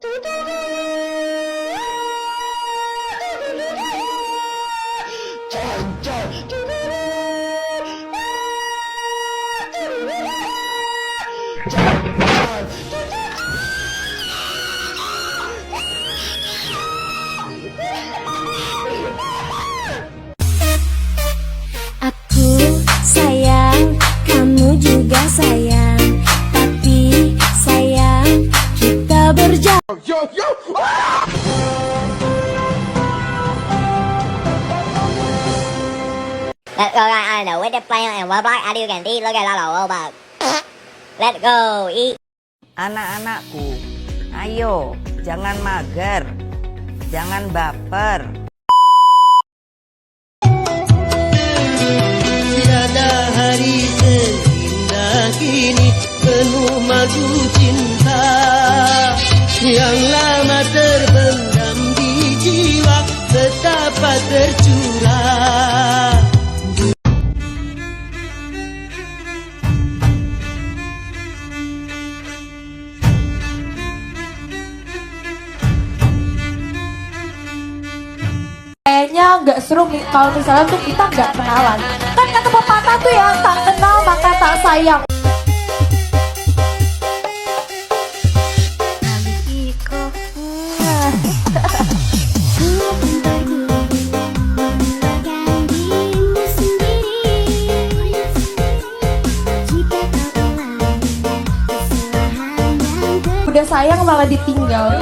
Aku sayang, kamu juga sayang, tapi sayang kita berjauh. Let's go guys, I know with the player and Roblox, as you can see, look at all Roblox. Let's go, eat. Anak-anakku, ayo, jangan mager, jangan baper. Tiada hari seindah kini penuh madu cinta yang lama terpendam di jiwa betapa tercurah. Kayaknya nggak seru kalau misalnya tuh kita nggak kenalan. Kan kata pepatah tuh ya, tak kenal maka tak sayang. Udah sayang malah ditinggal.